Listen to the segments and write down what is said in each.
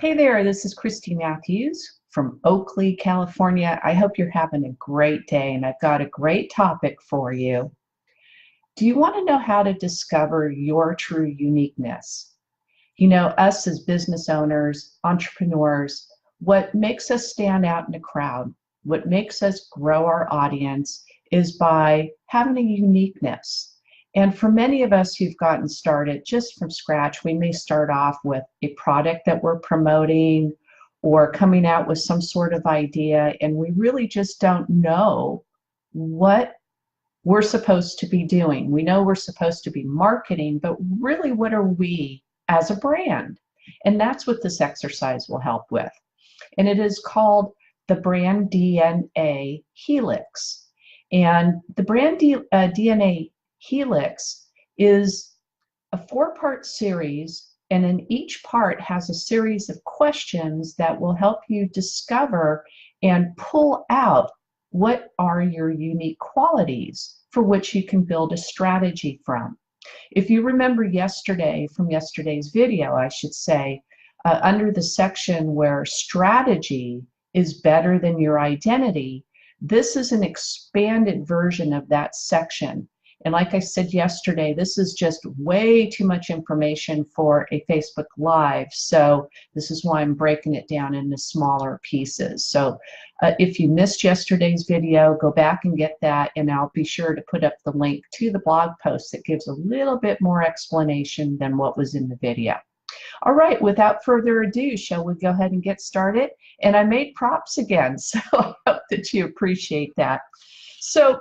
Hey there, this is Christy Matthews from Oakley, California. I hope you're having a great day, and I've got a great topic for you. Do you want to know how to discover your true uniqueness? You know, us as business owners, entrepreneurs, what makes us stand out in a crowd, what makes us grow our audience is by having a uniqueness. And for many of us who've gotten started just from scratch, we may start off with a product that we're promoting or coming out with some sort of idea, and we really just don't know what we're supposed to be doing. We know we're supposed to be marketing, but really, what are we as a brand? And that's what this exercise will help with. And it is called the Brand DNA Helix. And the Brand DNA Helix is a 4-part series, and in each part has a series of questions that will help you discover and pull out what are your unique qualities for which you can build a strategy from. If you remember from yesterday's video, I should say, under the section where strategy is better than your identity, this is an expanded version of that section. And like I said yesterday, this is just way too much information for a Facebook Live. So this is why I'm breaking it down into smaller pieces. So if you missed yesterday's video, go back and get that. And I'll be sure to put up the link to the blog post that gives a little bit more explanation than what was in the video. All right, without further ado, shall we go ahead and get started? And I made props again, so I hope that you appreciate that. So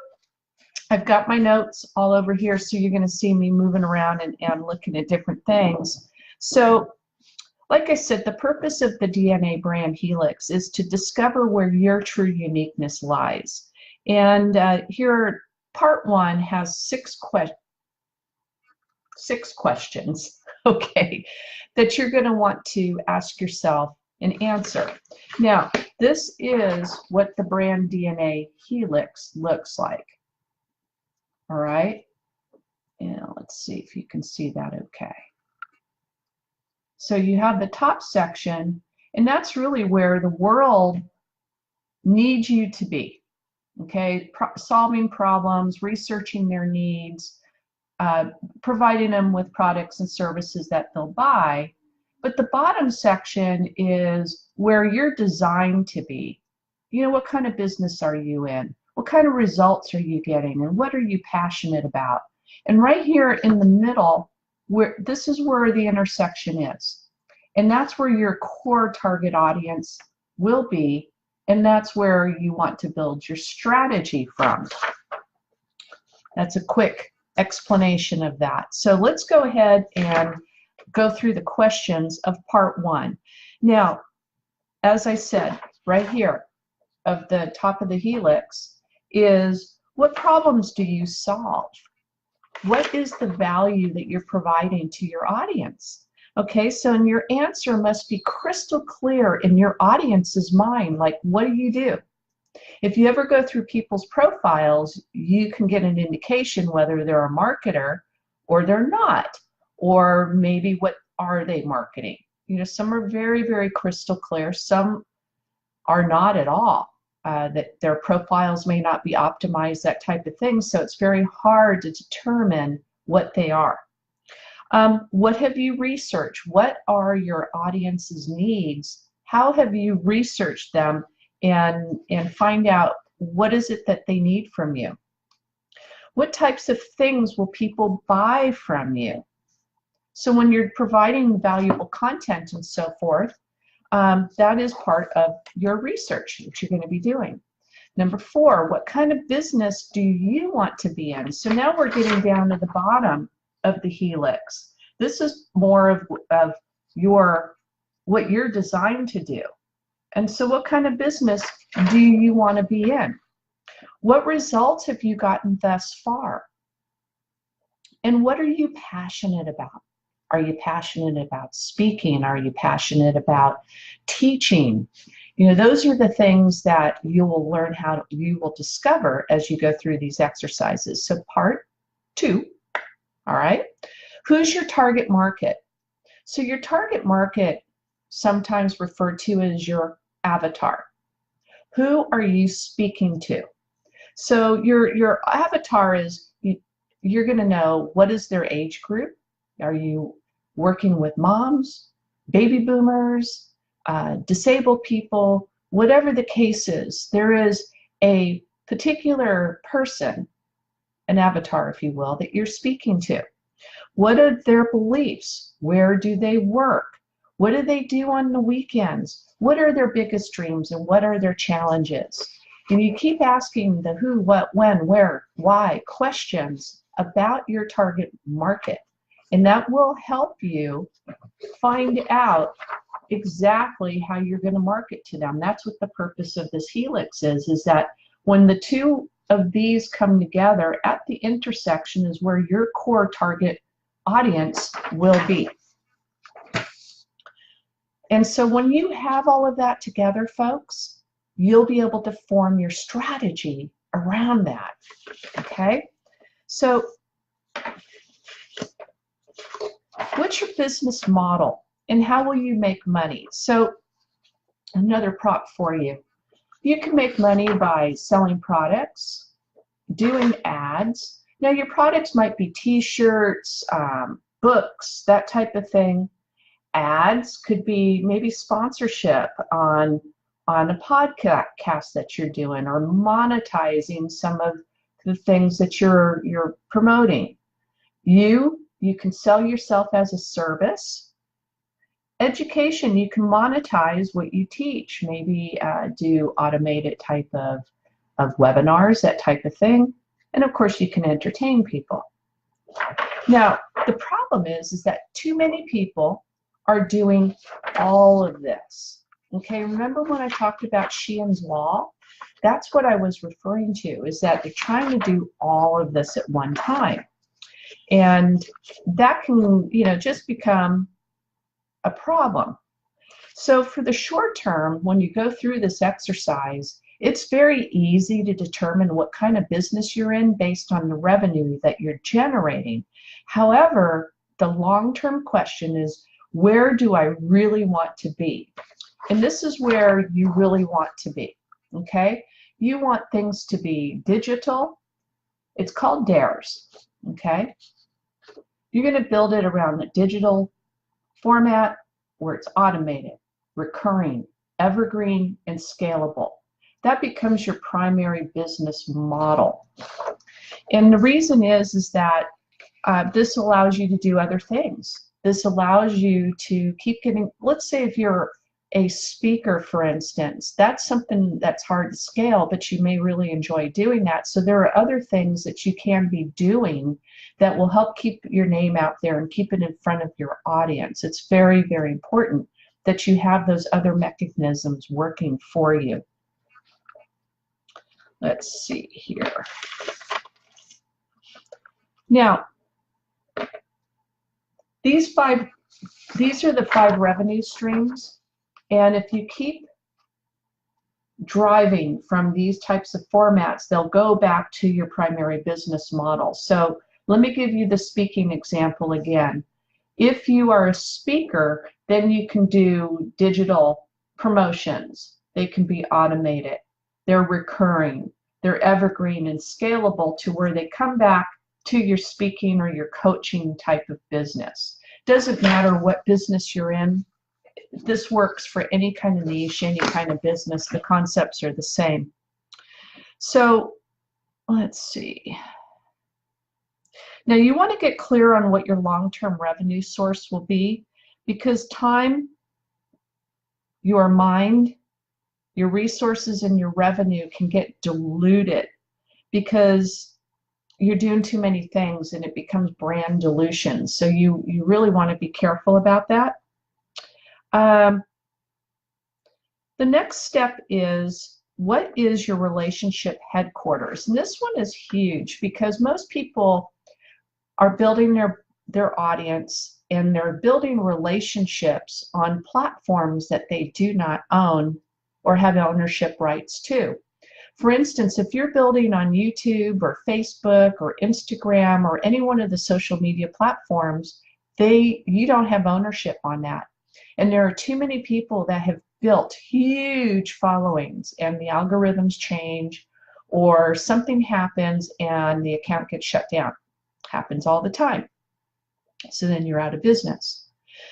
I've got my notes all over here, so you're going to see me moving around and looking at different things. So, like I said, the purpose of the DNA Brand Helix is to discover where your true uniqueness lies. And here, part 1 has six questions, okay, that you're going to want to ask yourself and answer. Now, this is what the Brand DNA Helix looks like. All right, and let's see if you can see that okay. So you have the top section, and that's really where the world needs you to be, okay? Solving problems, researching their needs, providing them with products and services that they'll buy. But the bottom section is where you're designed to be. You know, what kind of business are you in? What kind of results are you getting, and what are you passionate about? And right here in the middle, this is where the intersection is. And that's where your core target audience will be, and that's where you want to build your strategy from. That's a quick explanation of that. So let's go ahead and go through the questions of part 1. Now, as I said, right here of the top of the helix is, what problems do you solve? What is the value that you're providing to your audience? Okay, so your answer must be crystal clear in your audience's mind, like, what do you do? If you ever go through people's profiles, you can get an indication whether they're a marketer or they're not, or maybe what are they marketing. You know, some are very, very crystal clear, some are not at all. That their profiles may not be optimized, that type of thing, so it's very hard to determine what they are. What have you researched? What are your audience's needs? How have you researched them and find out what is it that they need from you? What types of things will people buy from you? So when you're providing valuable content and so forth, that is part of your research that you're going to be doing. Number 4, what kind of business do you want to be in? So now we're getting down to the bottom of the helix. This is more of what you're designed to do. And so what kind of business do you want to be in? What results have you gotten thus far? And what are you passionate about? Are you passionate about speaking? Are you passionate about teaching? You know, those are the things that you will learn you will discover as you go through these exercises. So part 2, all right, who's your target market? So your target market sometimes referred to as your avatar. Who are you speaking to? So your avatar is, you're going to know what is their age group. Are you working with moms, baby boomers, disabled people, whatever the case is? There is a particular person, an avatar, if you will, that you're speaking to. What are their beliefs? Where do they work? What do they do on the weekends? What are their biggest dreams and what are their challenges? And you keep asking the who, what, when, where, why questions about your target market. And that will help you find out exactly how you're going to market to them. That's what the purpose of this Helix is that when the two of these come together, at the intersection is where your core target audience will be. And so when you have all of that together, folks, you'll be able to form your strategy around that. Okay? So what's your business model and how will you make money? So another prop for you. You can make money by selling products, doing ads. Now your products might be t-shirts, books, that type of thing. Ads could be maybe sponsorship on a podcast that you're doing, or monetizing some of the things that you're promoting. You can sell yourself as a service. Education, you can monetize what you teach. Maybe do automated type of webinars, that type of thing. And of course, you can entertain people. Now, the problem is that too many people are doing all of this. Okay, remember when I talked about Sheehan's law? That's what I was referring to, is that they're trying to do all of this at one time. And that can, just become a problem. So for the short term, when you go through this exercise, it's very easy to determine what kind of business you're in based on the revenue that you're generating. However, the long-term question is, where do I really want to be? And this is where you really want to be, okay? You want things to be digital. It's called DARES, okay? You're going to build it around the digital format where it's automated, recurring, evergreen, and scalable. That becomes your primary business model. And the reason is that this allows you to do other things. This allows you to keep getting, let's say if you're a speaker, for instance, that's something that's hard to scale, but you may really enjoy doing that. So there are other things that you can be doing that will help keep your name out there and keep it in front of your audience. It's very, very important that you have those other mechanisms working for you. Let's see here. Now, these are the 5 revenue streams. And if you keep driving from these types of formats, they'll go back to your primary business model. So let me give you the speaking example again. If you are a speaker, then you can do digital promotions. They can be automated. They're recurring. They're evergreen and scalable to where they come back to your speaking or your coaching type of business. Doesn't matter what business you're in. This works for any kind of niche, any kind of business. The concepts are the same. So let's see. Now you want to get clear on what your long-term revenue source will be, because time, your mind, your resources, and your revenue can get diluted because you're doing too many things and it becomes brand dilution. So you really want to be careful about that. The next step is, what is your relationship headquarters? And this one is huge because most people are building their audience and they're building relationships on platforms that they do not own or have ownership rights to. For instance, if you're building on YouTube or Facebook or Instagram or any one of the social media platforms, you don't have ownership on that. And there are too many people that have built huge followings and the algorithms change or something happens and the account gets shut down. Happens all the time. So then you're out of business.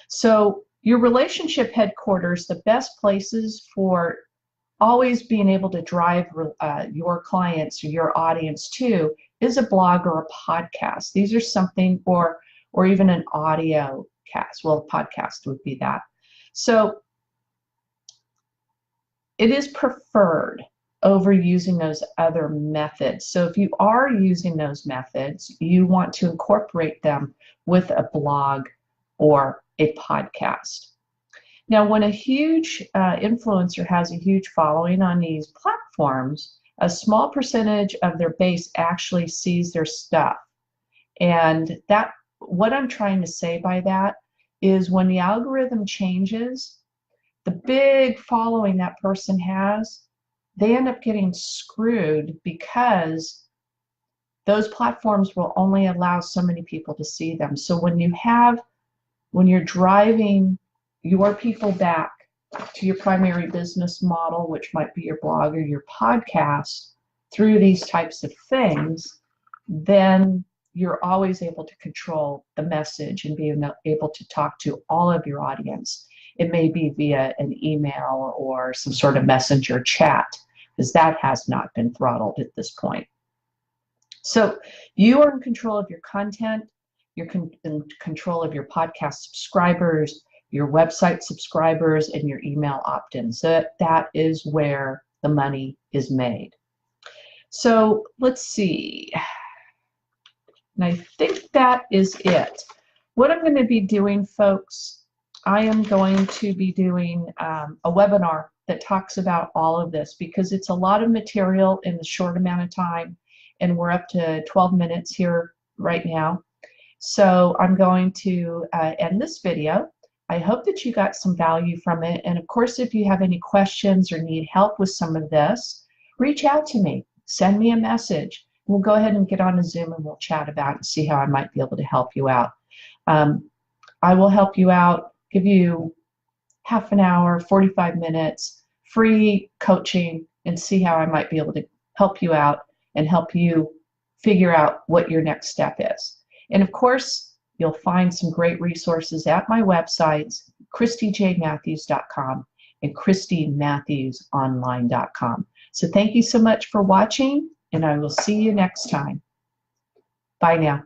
So your relationship headquarters, the best places for always being able to drive your clients or your audience to is a blog or a podcast. These are something, or even an audio cast. Well, a podcast would be that. So it is preferred over using those other methods. So if you are using those methods, you want to incorporate them with a blog or a podcast. Now, when a huge influencer has a huge following on these platforms, a small percentage of their base actually sees their stuff. And that, what I'm trying to say by that is when the algorithm changes, the big following that person has, they end up getting screwed because those platforms will only allow so many people to see them. So when you're driving your people back to your primary business model, which might be your blog or your podcast, through these types of things, then you're always able to control the message and be able to talk to all of your audience. It may be via an email or some sort of messenger chat, because that has not been throttled at this point. So you are in control of your content, you're in control of your podcast subscribers, your website subscribers, and your email opt-ins. So that is where the money is made. So let's see. And I think that is it. What I'm going to be doing, folks, I am going to be doing a webinar that talks about all of this, because it's a lot of material in the short amount of time, and we're up to 12 minutes here right now. So I'm going to end this video. I hope that you got some value from it. And of course, if you have any questions or need help with some of this, reach out to me. Send me a message. We'll go ahead and get on a Zoom and we'll chat about it and see how I might be able to help you out. I will help you out, give you half an hour, 45 minutes, free coaching, and see how I might be able to help you out and help you figure out what your next step is. And of course, you'll find some great resources at my websites, ChristyJMatthews.com and ChristyMatthewsOnline.com. So thank you so much for watching, and I will see you next time. Bye now.